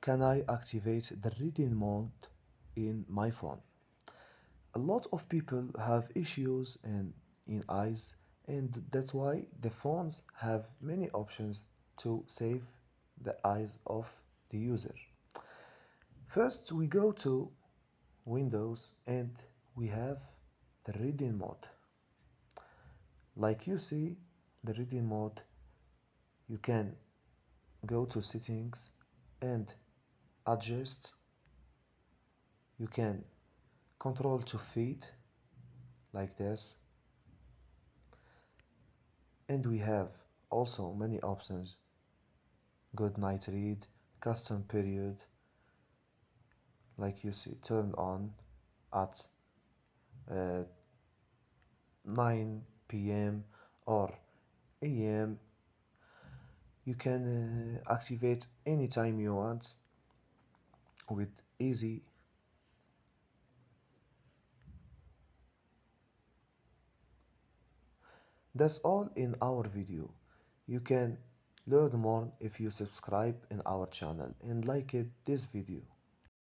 can I activate the reading mode in my phone? A lot of people have issues in eyes, and that's why the phones have many options to save the eyes of the user. First, we go to Windows and we have the reading mode. Like you see, the reading mode, you can go to settings and adjust. You can control to feed like this, and we have also many options: good night read, custom period. Like you see, turn on at uh, 9 p.m. or a.m. You can activate anytime you want with easy. That's all in our video. You can learn more if you subscribe in our channel and like it this video.